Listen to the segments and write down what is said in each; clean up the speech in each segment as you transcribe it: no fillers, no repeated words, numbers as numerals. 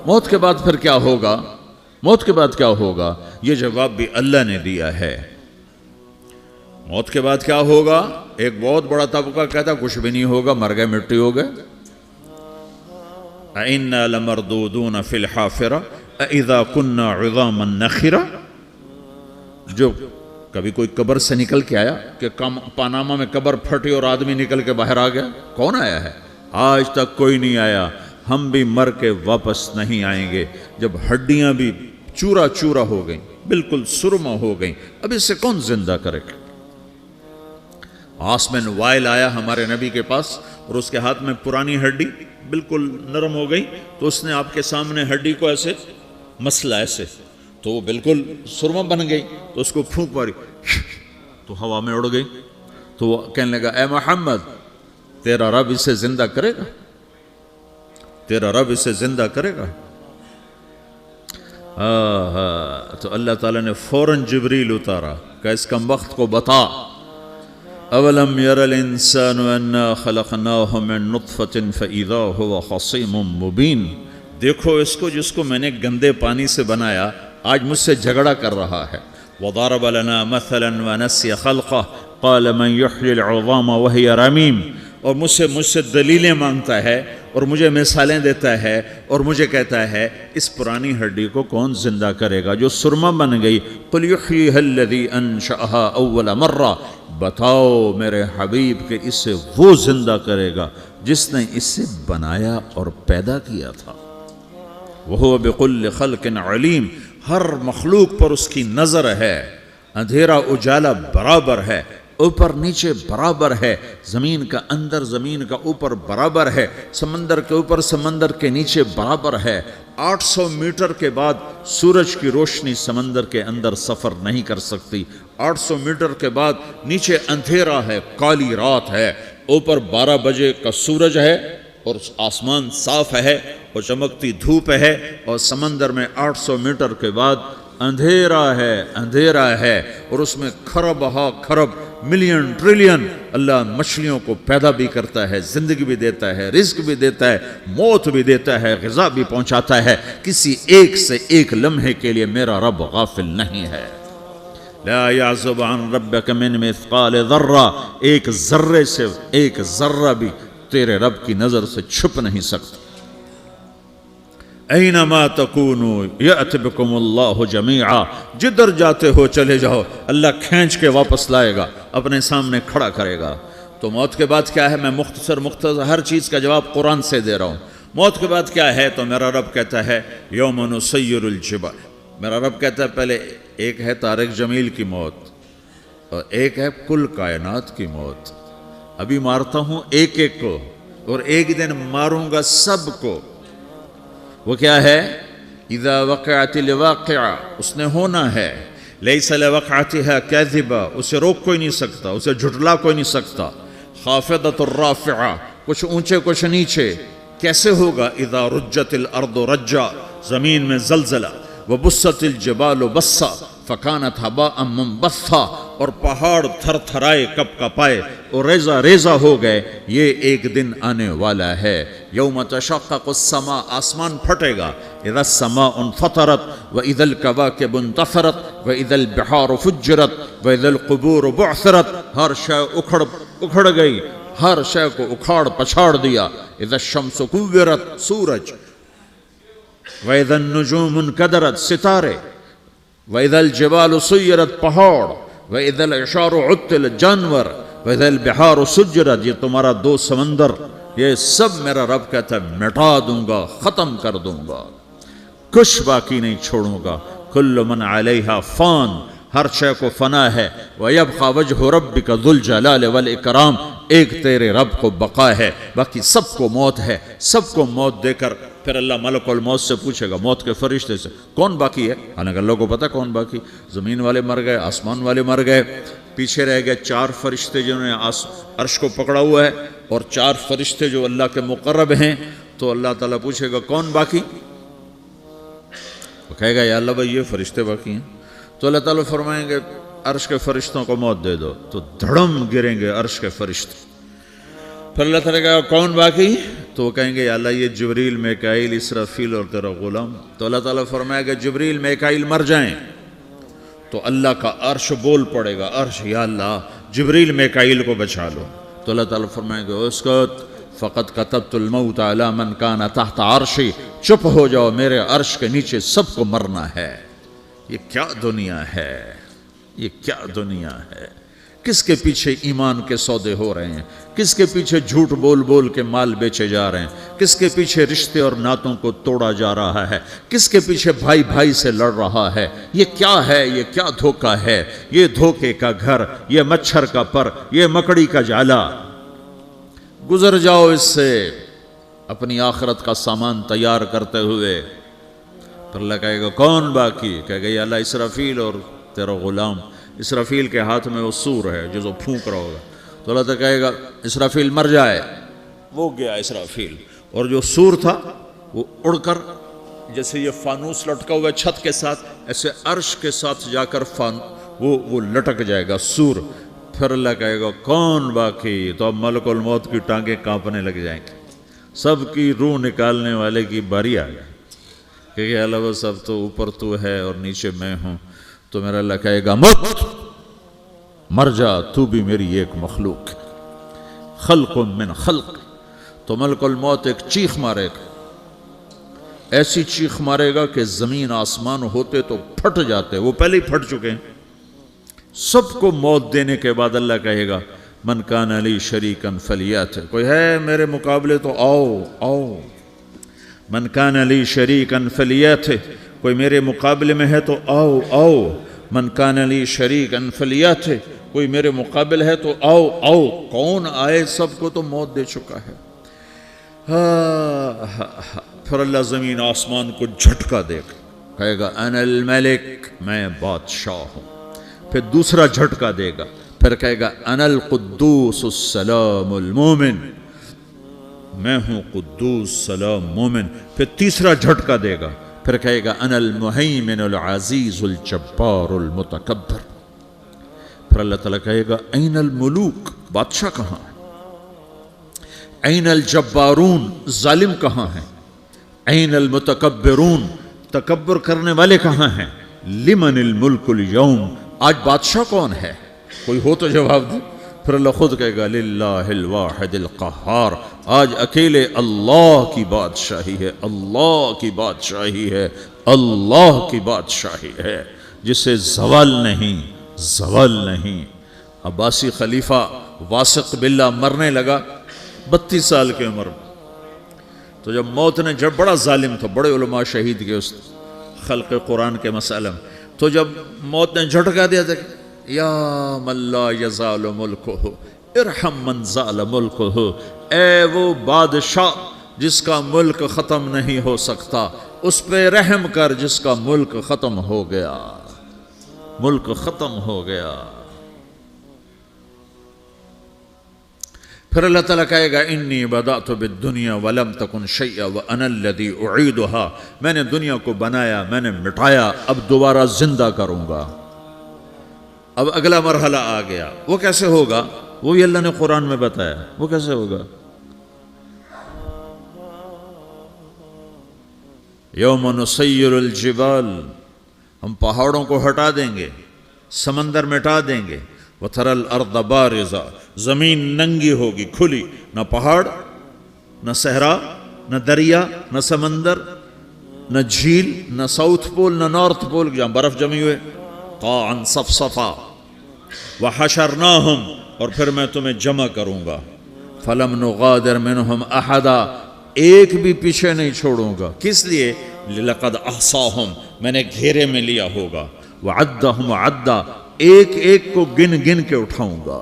موت کے بعد پھر کیا ہوگا؟ موت کے بعد کیا ہوگا؟ یہ جواب بھی اللہ نے دیا ہے۔ موت کے بعد کیا ہوگا؟ ایک بہت بڑا طبقہ کہتا کچھ بھی نہیں ہوگا، مر گئے، مٹی ہو گئے۔ اِنَّا لَمَرْدُودُونَ فِي الْحَافِرَةِ اِذَا كُنَّا عِظَامًا نَخِرَةً۔ جو کبھی کوئی قبر سے نکل کے آیا کہ پاناما میں قبر پھٹی اور آدمی نکل کے باہر آ گیا؟ کون آیا ہے؟ آج تک کوئی نہیں آیا۔ ہم بھی مر کے واپس نہیں آئیں گے۔ جب ہڈیاں بھی چورا چورا ہو گئیں، بالکل سرما ہو گئیں، اب اس سے کون زندہ کرے گا؟ عاص بن وائل آیا ہمارے نبی کے پاس اور اس کے ہاتھ میں پرانی ہڈی بالکل نرم ہو گئی، تو اس نے آپ کے سامنے ہڈی کو ایسے مسلا، ایسے، تو وہ بالکل سرما بن گئی، تو اس کو پھونک ماری تو ہوا میں اڑ گئی۔ تو وہ کہنے لگا اے محمد، تیرا رب اسے زندہ کرے گا؟ تیرا رب اسے زندہ کرے گا؟ تو اللہ تعالیٰ نے فوراً جبریل اتارا کہ اس کم وقت کو بتا، اولم یر الانسان انا خلقناہ من نطفۃ فاذا هو خصیم مبین۔ دیکھو اس کو جس کو میں نے گندے پانی سے بنایا، آج مجھ سے جھگڑا کر رہا ہے۔ وضرب لنا مثلا ونسی خلقہ قال من یحیی العظام وہی رمیم۔ اور مجھ سے دلیلیں مانگتا ہے اور مجھے مثالیں دیتا ہے اور مجھے کہتا ہے اس پرانی ہڈی کو کون زندہ کرے گا جو سرما بن گئی؟ قل یحییھا الذی انشأھا اول مرہ۔ بتاؤ میرے حبیب کہ اسے وہ زندہ کرے گا جس نے اسے بنایا اور پیدا کیا تھا۔ وہو بکل خلق علیم۔ ہر مخلوق پر اس کی نظر ہے، اندھیرا اجالا برابر ہے، اوپر نیچے برابر ہے، زمین کا اندر زمین کا اوپر برابر ہے، سمندر کے اوپر سمندر کے نیچے برابر ہے۔ 800 میٹر کے بعد سورج کی روشنی سمندر کے اندر سفر نہیں کر سکتی۔ 800 میٹر کے بعد نیچے اندھیرا ہے، کالی رات ہے، اوپر 12 بجے کا سورج ہے اور آسمان صاف ہے اور چمکتی دھوپ ہے، اور سمندر میں 800 میٹر کے بعد اندھیرا ہے اور اس میں کھرب ہا کھرب ملین ٹریلین اللہ مچھلیوں کو پیدا بھی کرتا ہے، زندگی بھی دیتا ہے، رزق بھی دیتا ہے، موت بھی دیتا ہے، غذا بھی پہنچاتا ہے۔ کسی ایک سے ایک لمحے کے لیے میرا رب غافل نہیں ہے۔ لا يعزب عن ربك من مثقال ذرہ، ایک ذرے سے ایک ذرہ بھی تیرے رب کی نظر سے چھپ نہیں سکتا۔ اینما تکونوا یأت بکم اللہ جمیعا، جدھر جاتے ہو چلے جاؤ، اللہ کھینچ کے واپس لائے گا، اپنے سامنے کھڑا کرے گا۔ تو موت کے بعد کیا ہے؟ میں مختصر ہر چیز کا جواب قرآن سے دے رہا ہوں۔ موت کے بعد کیا ہے؟ تو میرا رب کہتا ہے یوم نسیر الجبال۔ میرا رب کہتا ہے پہلے ایک ہے طارق جمیل کی موت اور ایک ہے کل کائنات کی موت۔ ابھی مارتا ہوں ایک ایک کو اور ایک دن ماروں گا سب کو۔ وہ کیا ہے؟ اذا وقعت الواقعہ، اس نے ہونا ہے۔ لیس لوقعتها کاذبہ، اسے روک کوئی نہیں سکتا، اسے جھٹلا کوئی نہیں سکتا۔ خافضۃ الرافعہ، کچھ اونچے کچھ نیچے۔ کیسے ہوگا؟ اذا رجت الارض رجا، زمین میں زلزلہ۔ وبست الجبال بسا فکانت ہباء منبثا، اور پہاڑ تھر تھرائے کپ کپائے اور ریزہ ریزہ ہو گئے۔ یہ ایک دن آنے والا ہے۔ یوم تشقق السماء، آسمان پھٹے گا۔ اذا السماء انفطرت واذا الكواكب انتثرت واذا البحار فجرت واذا القبور بعثرت، ہر شے اکھڑ گئی، ہر شے کو اکھاڑ پچھاڑ دیا۔ اذا الشمس كورت، سورج۔ وَإِذَا النُّجُومُ انْكَدَرَتْ، ستارے۔ وَإِذَا الْجِبَالُ سُيِّرَتْ، پہاڑ۔ وَإِذَا الْعِشَارُ عُطِّلَتْ، جانور۔ وَإِذَا الْبِحَارُ سُجِّرَتْ، یہ تمہارا دو سمندر، یہ سب میرا رب کہتا ہے مٹا دوں گا، ختم کر دوں گا، کچھ باقی نہیں چھوڑوں گا۔ كُلُّ مَنْ عَلَيْهَا فان، ہر شے کو فنا ہے۔ وَيَبْقَى وَجْهُ رَبِّكَ ذُو الْجَلَالِ وَالْإِكْرَامِ، ایک تیرے رب کو بقا ہے، باقی سب کو موت ہے۔ سب کو موت دے کر پھر اللہ ملک الموت سے پوچھے گا، موت کے فرشتے سے، کون باقی ہے؟ حالانکہ اللہ کو پتہ کون باقی۔ زمین والے مر گئے، آسمان والے مر گئے، پیچھے رہ گئے 4 فرشتے جنہوں نے عرش کو پکڑا ہوا ہے، اور 4 فرشتے جو اللہ کے مقرب ہیں۔ تو اللہ تعالیٰ پوچھے گا کون باقی؟ وہ کہے گا یا اللہ بھائی یہ فرشتے باقی ہیں۔ تو اللہ تعالیٰ فرمائیں گے عرش کے فرشتوں کو موت دے دو، تو دھڑم گریں گے عرش کے فرشتے۔ پھر اللہ تعالیٰ کہا کون باقی؟ تو وہ کہیں گے یا اللہ یہ جبریل میکائیل اسرافیل اور تیرا غلام. تو اللہ تعالیٰ فرمائے گا جبریل میکائیل مر جائیں تو اللہ کا عرش بول پڑے گا, عرش یا اللہ جبریل میکائیل کو بچا لو. تو اللہ تعالیٰ فرمائے گا اسکت فقط کتبت الموت علی من کان تحت عرشی, چپ ہو جاؤ میرے عرش کے نیچے سب کو مرنا ہے. یہ کیا دنیا ہے, یہ کیا دنیا ہے. کس کے پیچھے ایمان کے سودے ہو رہے ہیں, کس کے پیچھے جھوٹ بول بول کے مال بیچے جا رہے ہیں, کس کے پیچھے رشتے اور ناتوں کو توڑا جا رہا ہے, کس کے پیچھے بھائی بھائی سے لڑ رہا ہے. یہ کیا ہے, یہ کیا دھوکہ ہے, یہ دھوکے کا گھر, یہ مچھر کا پر, یہ مکڑی کا جالا. گزر جاؤ اس سے اپنی آخرت کا سامان تیار کرتے ہوئے. پھر اللہ کہے گا کون باقی؟ کہے گا یا اللہ اسرافیل اور تیرا غلام. اسرافیل کے ہاتھ میں وہ سور ہے جو پھونک رہا ہوگا. تو اللہ تعالیٰ کہے گا اسرافیل مر جائے. وہ گیا اسرافیل, اور جو سور تھا وہ اڑ کر جیسے یہ فانوس لٹکا ہوا چھت کے ساتھ ایسے عرش کے ساتھ جا کر وہ لٹک جائے گا سور. پھر اللہ کہے گا کون باقی؟ تو اب ملک الموت کی ٹانگیں کانپنے لگ جائیں گے. سب کی روح نکالنے والے کی باری آ گئی کہ اللہ وہ سب تو اوپر تو ہے اور نیچے میں ہوں. تو میرا اللہ کہے گا موت مر جا, تو بھی میری ایک مخلوق, خلق من خلق. تو ملک الموت ایک چیخ مارے گا, ایسی چیخ مارے گا کہ زمین آسمان ہوتے تو پھٹ جاتے, وہ پہلے ہی پھٹ چکے ہیں. سب کو موت دینے کے بعد اللہ کہے گا من کان علی شریکن فلیات, کوئی ہے میرے مقابلے تو آؤ آؤ. من کان علی شریکن فلیات, کوئی میرے مقابلے میں ہے تو آؤ آؤ. من کان علی شریکن فلیات, کوئی میرے مقابل ہے تو آؤ آؤ. کون آئے؟ سب کو تو موت دے چکا ہے. پھر اللہ زمین آسمان کو جھٹکا دے گا, کہے گا انا الملک, میں بادشاہ ہوں. پھر دوسرا جھٹکا دے گا, پھر کہے گا انا القدوس السلام المومن, میں ہوں قدوس سلام مومن. پھر تیسرا جھٹکا دے گا, پھر کہے گا انا المہیمن العزیز الجبار المتکبر. پھر اللہ تعالیٰ کہے گا این الملوک, بادشاہ کہاں ہے؟ این الجبارون, ظالم کہاں ہیں؟ این المتکبرون, تکبر کرنے والے کہاں ہیں؟ لمن الملک اليوم, آج بادشاہ کون ہے؟ کوئی ہو تو جواب دے. پھر اللہ خود کہے گا للہ الواحد القہار, آج اکیلے اللہ کی بادشاہی ہے, اللہ کی بادشاہی ہے, اللہ کی بادشاہی ہے جسے زوال نہیں, زوال نہیں. عباسی خلیفہ واثق باللہ مرنے لگا 32 سال کی عمر میں. تو جب موت نے, جب بڑا ظالم تھا, بڑے علماء شہید کے اس خلق قرآن کے مسئلہ میں, تو جب موت نے جھٹکا دیا تھا یا من لا یزال ملکہ ارحم من زال ملکہ, اے وہ بادشاہ جس کا ملک ختم نہیں ہو سکتا, اس پہ رحم کر جس کا ملک ختم ہو گیا, ملک ختم ہو گیا. پھر اللہ تعالیٰ کہے گا انی بدأت بالدنیا ولم تکن شیئا وانا الذی اعیدها, میں نے دنیا کو بنایا, میں نے مٹایا, اب دوبارہ زندہ کروں گا. اب اگلا مرحلہ آ گیا. وہ کیسے ہوگا؟ وہ بھی اللہ نے قرآن میں بتایا. وہ کیسے ہوگا؟ یوم نسیر الجبال, ہم پہاڑوں کو ہٹا دیں گے, سمندر مٹا دیں گے. وَتَرَى الْأَرْضَ بَارِزَةً, زمین ننگی ہوگی, کھلی, نہ پہاڑ, نہ صحرا, نہ دریا, نہ سمندر, نہ جھیل, نہ ساؤتھ پول, نہ نارتھ پول جہاں برف جمی ہوئے. قَاعًا صَفْصَفًا وَحَشَرْنَاهُمْ, اور پھر میں تمہیں جمع کروں گا. فَلَمْ نُغَادِرْ مِنْهُمْ أَحَدًا, ایک بھی پیچھے نہیں چھوڑوں گا. کس لیے؟ لَقَدْ أَحْصَاهُمْ, میں نے گھیرے میں لیا ہوگا. وَعَدَّهُمْ عَدًّا, ایک ایک کو گن گن کے اٹھاؤں گا.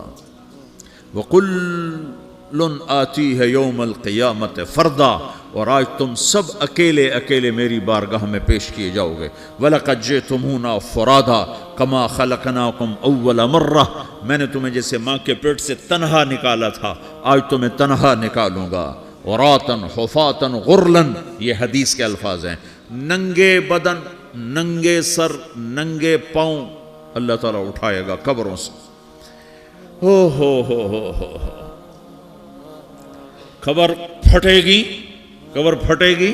وَقُلٌّ آتِيهَ يَوْمَ الْقِيَامَةِ فَرْدًا, اور آج تم سب اکیلے اکیلے میری بارگاہ میں پیش کیے جاؤ گے. وَلَقَدْ جِئْتُمُونَا فُرَادًا كَمَا خَلَقْنَاكُمْ أَوَّلَ مَرَّةٍ, میں نے تمہیں جیسے ماں کے پیٹ سے تنہا نکالا تھا, آج تمہیں تنہا نکالوں گا. عُرَاةً حُفَاةً غُرْلًا, یہ حدیث کے الفاظ ہیں. ننگے بدن, ننگے سر, ننگے پاؤں اللہ تعالیٰ اٹھائے گا قبروں سے. ہو. قبر پھٹے گی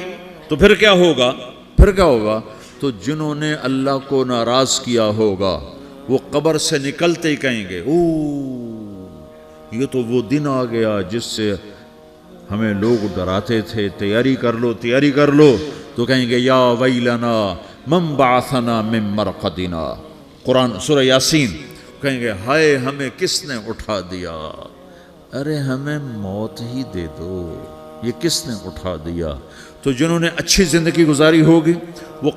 تو پھر کیا ہوگا؟ تو جنہوں نے اللہ کو ناراض کیا ہوگا وہ قبر سے نکلتے ہی کہیں گے یہ تو وہ دن آ گیا جس سے ہمیں لوگ ڈراتے تھے، تیاری کر لو، تو کہیں گے یا ویلنا من بعثنا من مرقدنا، قرآن سورہ یاسین، کہیں گے ہائے ہمیں کس نے اٹھا دیا، ارے ہمیں موت ہی دے دو، یہ کس نے اٹھا دیا؟ تو جنہوں نے اچھی زندگی گزاری ہوگی وہ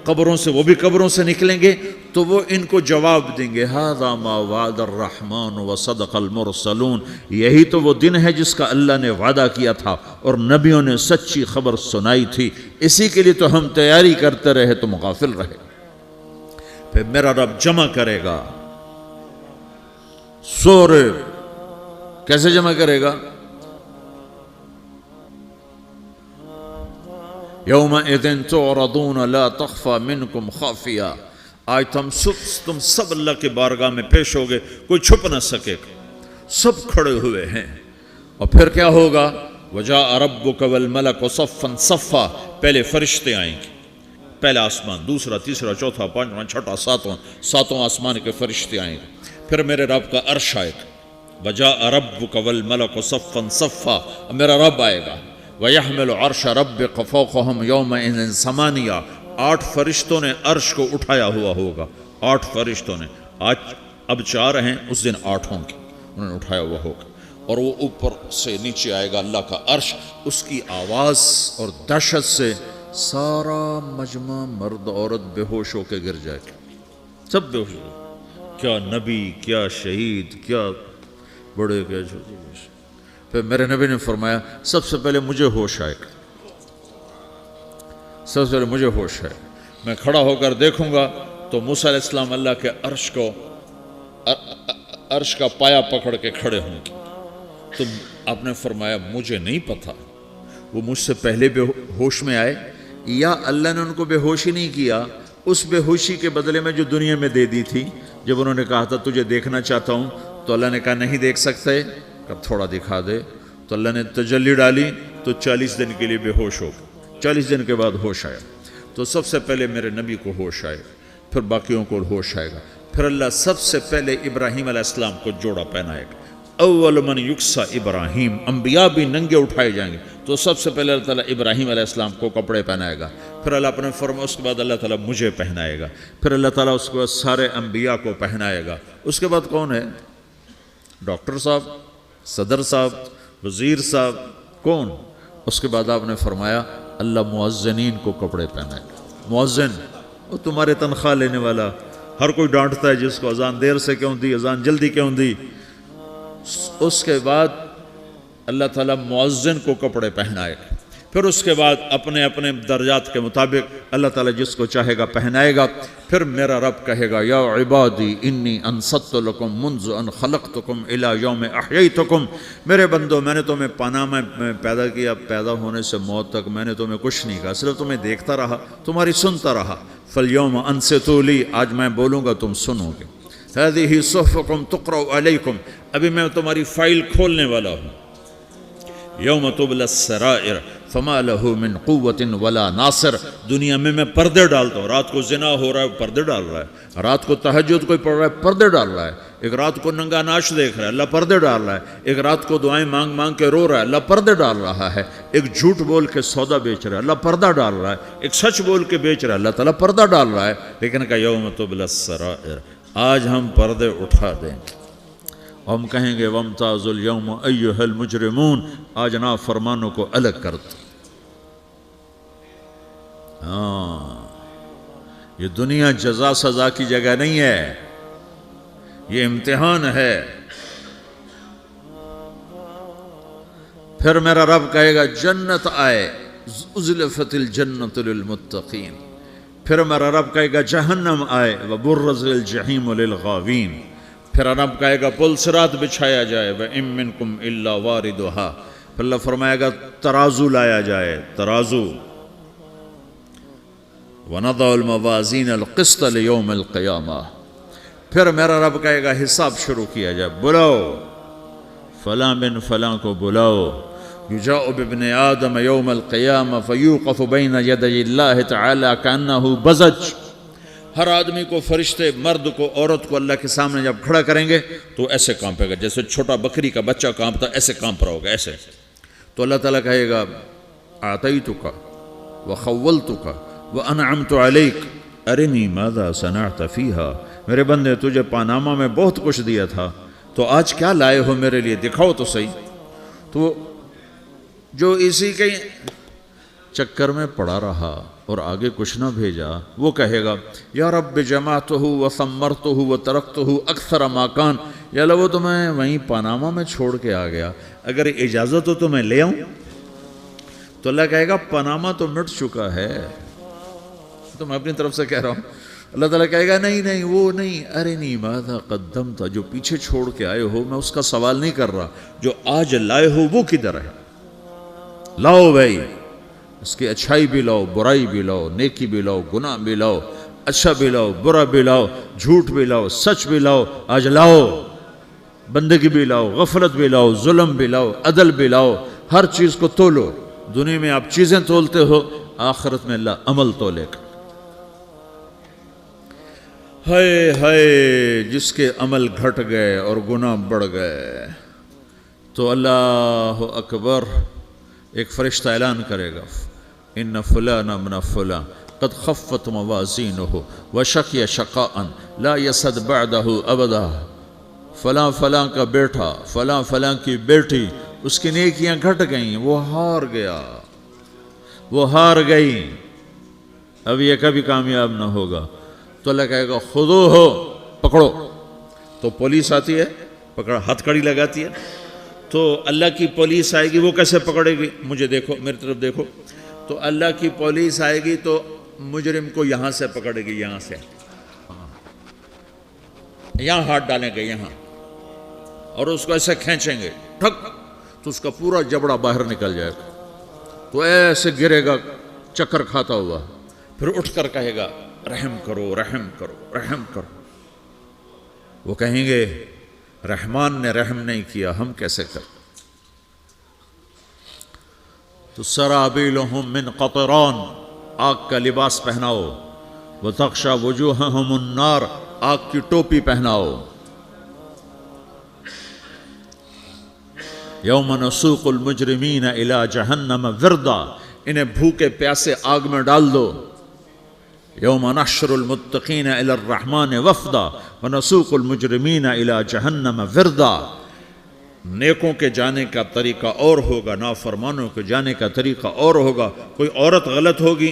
بھی قبروں سے نکلیں گے تو وہ ان کو جواب دیں گے ھذا ما وعد الرحمن وصدق المرسلون، یہی تو وہ دن ہے جس کا اللہ نے وعدہ کیا تھا اور نبیوں نے سچی خبر سنائی تھی، اسی کے لیے تو ہم تیاری کرتے رہے، تم غافل رہے۔ پھر میرا رب جمع کرے گا سورے، کیسے جمع کرے گا؟ یومئذ تعرضون لا تخفى منکم خافیہ، آج تم سب اللہ کے بارگاہ میں پیش ہوگے، کوئی چھپ نہ سکے گا، سب کھڑے ہوئے ہیں۔ اور پھر کیا ہوگا؟ وجاء ربک والملک صفا صفا، پہلے فرشتے آئیں گے، پہلا آسمان، دوسرا، تیسرا، چوتھا، پانچواں، چھٹا، ساتواں آسمان کے فرشتے آئیں گے، پھر میرے رب کا عرش آئے گا، وجاء ربک والملک صفا صفا، میرا رب آئے گا، وَيَحْمِلُ عَرْشَ رَبِّكَ فَوْقَهُمْ يَوْمَئِذٍ ثَمَانِيَةٌ، 8 فرشتوں نے عرش کو اٹھایا ہوا ہوگا، 8 فرشتوں نے، اب 4 ہیں، اس دن 8 ہوں گے، انہوں نے اٹھایا ہوا ہوگا، اور وہ اوپر سے نیچے آئے گا اللہ کا عرش، اس کی آواز اور دہشت سے سارا مجمع مرد عورت بے ہوش ہو کے گر جائے گا، سب بے ہوش ہو، کیا نبی، کیا شہید، کیا بڑے، کیا چھوٹے۔ پھر میرے نبی نے فرمایا سب سے پہلے مجھے ہوش آئے گا، سب سے پہلے مجھے ہوش ہے، میں کھڑا ہو کر دیکھوں گا تو موسیٰ علیہ السلام اللہ کے عرش کا پایا پکڑ کے کھڑے ہوں گے، تو آپ نے فرمایا مجھے نہیں پتا وہ مجھ سے پہلے بے ہوش میں آئے یا اللہ نے ان کو بے ہوشی نہیں کیا، اس بے ہوشی کے بدلے میں جو دنیا میں دے دی تھی، جب انہوں نے کہا تھا تجھے دیکھنا چاہتا ہوں تو اللہ نے کہا نہیں دیکھ سکتے، کب تھوڑا دکھا دے، تو اللہ نے تجلی ڈالی تو 40 دن کے لیے بے ہوش ہو گئے، 40 دن کے بعد ہوش آیا، تو سب سے پہلے میرے نبی کو ہوش آئے، پھر باقیوں کو ہوش آئے گا، پھر اللہ سب سے پہلے ابراہیم علیہ السلام کو جوڑا پہنائے گا، اول من یکسا ابراہیم، انبیاء بھی ننگے اٹھائے جائیں گے، تو سب سے پہلے اللہ تعالیٰ ابراہیم علیہ السلام کو کپڑے پہنائے گا، پھر اللہ اپنے فرما، اس کے بعد اللہ تعالیٰ مجھے پہنائے گا، پھر اللہ تعالیٰ اس کے بعد سارے انبیاء کو پہنائے گا، اس کے بعد کون ہے؟ ڈاکٹر صاحب، صدر صاحب، وزیر صاحب، کون؟ اس کے بعد آپ نے فرمایا اللہ مؤذنین کو کپڑے پہنائے گا، مؤذن وہ تمہارے تنخواہ لینے والا، ہر کوئی ڈانٹتا ہے جس کو اذان دیر سے کیوں دی، اذان جلدی کیوں دی، اس کے بعد اللہ تعالیٰ مؤذن کو کپڑے پہنائے گا، پھر اس کے بعد اپنے اپنے درجات کے مطابق اللہ تعالیٰ جس کو چاہے گا پہنائے گا، پھر میرا رب کہے گا یا عبادی انی انصت لکم منذ ان خلقتکم الی یوم احییتکم، میرے بندو میں نے تمہیں پاناہ میں پیدا کیا، پیدا ہونے سے موت تک میں نے تمہیں کچھ نہیں کہا، صرف تمہیں دیکھتا رہا، تمہاری سنتا رہا، فالیوم انصتوا لی، آج میں بولوں گا تم سنو گے، ہذہ صحفکم تقرأ علیکم، ابھی میں تمہاری فائل کھولنے والا ہوں، یوم تبلی السرائر فما لہ من قوت ولا ناصر، دنیا میں پردے ڈالتا ہوں، رات کو زنا ہو رہا ہے پردے ڈال رہا ہے، رات کو تہجد کوئی پڑھ رہا ہے پردے ڈال رہا ہے، ایک رات کو ننگا ناچ دیکھ رہا ہے اللہ پردے ڈال رہا ہے، ایک رات کو دعائیں مانگ مانگ کے رو رہا ہے اللہ پردے ڈال رہا ہے، ایک جھوٹ بول کے سودا بیچ رہا ہے اللہ پردہ ڈال رہا ہے، ایک سچ بول کے بیچ رہا ہے اللہ تعالیٰ پردہ ڈال رہا ہے، لیکن کہ یوم تبلی السرائر، آج ہم پردے اٹھا دیں، ہم کہیں گے وامتازوا اليوم ایھا المجرمون، آج نافرمانوں کو الگ کر دو۔ یہ دنیا جزا سزا کی جگہ نہیں ہے، یہ امتحان ہے۔ پھر میرا رب کہے گا جنت آئے، ازلفت الجنت للمتقین، پھر میرا رب کہے گا جہنم آئے، وبرز الجحیم للغاوین، پھر رب کہے گا پل صراط بچھایا جائے، وَإِن مِّنكُمْ إِلَّا وَارِدُهَا، پھر اللہ فرمائے گا ترازو لایا جائے، ترازو، وَنَضَعُ الْمَوَازِينَ الْقِسْطَ لِيَوْمِ الْقِيَامَةِ، پھر میرا رب کہے گا حساب شروع کیا جائے، بلاؤ فلاں بن فلاں کو بلاؤ، یجاء بابن آدم یوم القیامہ فیوقف بین یدی اللہ تعالی کانہ بزج، ہر آدمی کو، فرشتے، مرد کو، عورت کو اللہ کے سامنے جب کھڑا کریں گے تو ایسے کانپے گا جیسے چھوٹا بکری کا بچہ کانپتا، ایسے کانپ رہا ہوگا ایسے. تو اللہ تعالیٰ کہے گا اعطیتک وخولتک وانعمت علیک ارنی ماذا صنعت فیہا، میرے بندے تجھے پاناما میں بہت کچھ دیا تھا، تو آج کیا لائے ہو میرے لیے، دکھاؤ تو صحیح. تو جو اسی کے چکر میں پڑا رہا اور آگے کچھ نہ بھیجا، وہ کہے گا یا رب جمعتہ وثمرتہ وترکتہ اکثر ما کان، یا اللہ وہ تو میں وہیں پاناما میں چھوڑ کے آ گیا، اگر اجازت ہو تو میں لے آؤں. تو اللہ کہے گا پاناما تو مٹ چکا ہے، تو میں اپنی طرف سے کہہ رہا ہوں. اللہ تعالیٰ کہے گا نہیں نہیں وہ نہیں، ارنی ماذا قدمت، جو پیچھے چھوڑ کے آئے ہو میں اس کا سوال نہیں کر رہا، جو آج لائے ہو وہ کدھر ہے، لاؤ بھائی، اس کی اچھائی بھی لاؤ، برائی بھی لاؤ، نیکی بھی لاؤ، گناہ بھی لاؤ، اچھا بھی لاؤ، برا بھی لاؤ، جھوٹ بھی لاؤ، سچ بھی لاؤ، آج لاؤ. بندگی بھی لاؤ، غفلت بھی لاؤ، ظلم بھی لاؤ، عدل بھی لاؤ، ہر چیز کو تولو. دنیا میں آپ چیزیں تولتے ہو، آخرت میں اللہ عمل تولے گا. ہائے ہائے جس کے عمل گھٹ گئے اور گناہ بڑھ گئے، تو اللہ اکبر، ایک فرشتہ اعلان کرے گا ان فلان ابن فلان قد خفت موازینہ وشقی شقاء لا یسد بعدہ ابدا، فلاں فلاں کا بیٹا، فلاں فلاں کی بیٹی، اس کی نیکیاں گھٹ گئیں، وہ ہار گیا، وہ ہار گئی، اب یہ کبھی کامیاب نہ ہوگا. تو اللہ کہے گا خودو ہو، پکڑو. تو پولیس آتی ہے، پکڑ ہتھ کڑی لگاتی ہے. تو اللہ کی پولیس آئے گی، وہ کیسے پکڑے گی، مجھے دیکھو، میری طرف دیکھو. تو اللہ کی پولیس آئے گی تو مجرم کو یہاں سے پکڑے گی، یہاں سے، یہاں ہاتھ ڈالیں گے یہاں، اور اس کو ایسے کھینچیں گے ٹھک، تو اس کا پورا جبڑا باہر نکل جائے گا. تو ایسے گرے گا چکر کھاتا ہوا، پھر اٹھ کر کہے گا رحم کرو، رحم کرو، رحم کرو. وہ کہیں گے رحمان نے رحم نہیں کیا، ہم کیسے کریں. تو سرابیلہم من قطران، آگ کا لباس پہناؤ، وتغشا وجوہہم النار، آگ کی ٹوپی پہناؤ. یوم نسوق المجرمین الی جہنم وردا، انہیں بھوکے پیاسے آگ میں ڈال دو. یوم نحشر المتقین الی الرحمن وفدا ونسوق المجرمین الی جہنم وردا. نیکوں کے جانے کا طریقہ اور ہوگا، نافرمانوں کے جانے کا طریقہ اور ہوگا. کوئی عورت غلط ہوگی،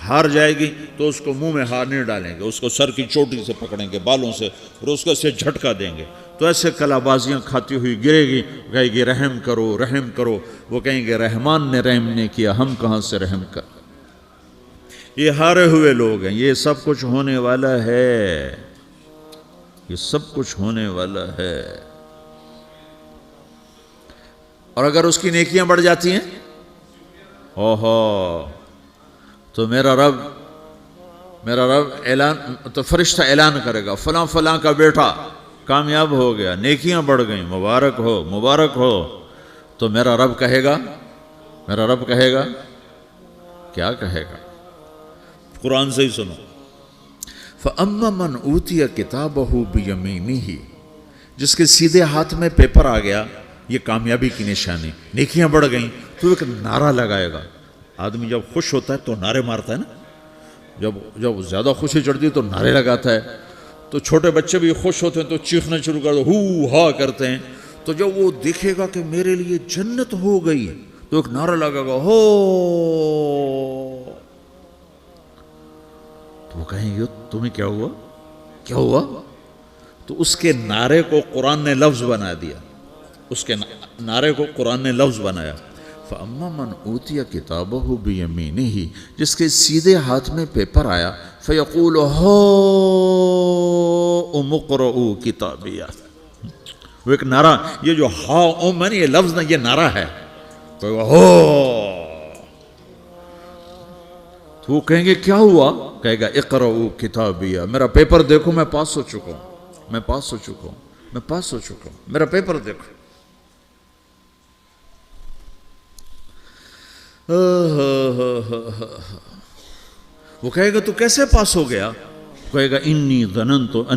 ہار جائے گی، تو اس کو منہ میں ہار نہیں ڈالیں گے، اس کو سر کی چوٹی سے پکڑیں گے، بالوں سے، اور اس کو سے جھٹکا دیں گے. تو ایسے کلا بازیاں کھاتی ہوئی گرے گی، کہے گی رحم کرو، رحم کرو. وہ کہیں گے رحمان نے رحم نہیں کیا، ہم کہاں سے رحم کر. یہ ہارے ہوئے لوگ ہیں. یہ سب کچھ ہونے والا ہے، یہ سب کچھ ہونے والا ہے. اور اگر اس کی نیکیاں بڑھ جاتی ہیں، اوہو، تو میرا رب اعلان، تو فرشتہ اعلان کرے گا فلاں فلاں کا بیٹا کامیاب ہو گیا، نیکیاں بڑھ گئیں، مبارک ہو، مبارک ہو. تو میرا رب کہے گا کیا کہے گا، قرآن سے ہی سنو. فَأَمَّا مَنْ أُوتِيَ كِتَابَهُ بِيَمِينِهِ، جس کے سیدھے ہاتھ میں پیپر آ گیا، یہ کامیابی کی نشانی، نیکیاں بڑھ گئیں، تو ایک نعرہ لگائے گا. آدمی جب خوش ہوتا ہے تو نعرے مارتا ہے نا، جب زیادہ خوشی چڑھتی ہے تو نعرے لگاتا ہے. تو چھوٹے بچے بھی خوش ہوتے ہیں تو چیخنا شروع کر دو، ہو ہا کرتے ہیں. تو جب وہ دیکھے گا کہ میرے لیے جنت ہو گئی، تو ایک نعرہ لگے گا ہو. تو وہ کہیں گے تمہیں کیا ہوا، کیا ہوا. تو اس کے نعرے کو قرآن نے لفظ بنا دیا، اس کے نعرے کو قرآن نے لفظ بنایا. فَأَمَّا مَنْ أُوتِيَ كِتَابَهُ بِيَمِينِهِ، جس کے سیدھے ہاتھ میں پیپر آیا، فَيَقُولُ هَاؤْمُ اقْرَءُوا كِتَابِيَهْ. وہ ایک نعرہ، یہ جو ہاؤم ہے نا، یہ لفظ نہ، یہ نعرہ ہے. تو وہ کہیں گے کیا ہوا، کہے گا اقرؤوا کتابیہ، میرا پیپر دیکھو، میں پاس ہو چکا ہوں، میں پاس ہو چکا ہوں، میں پاس ہو چکا ہوں، میرا پیپر دیکھو. وہ کہے گا تو کیسے پاس ہو گیا؟ کہے گا انی ظننت ان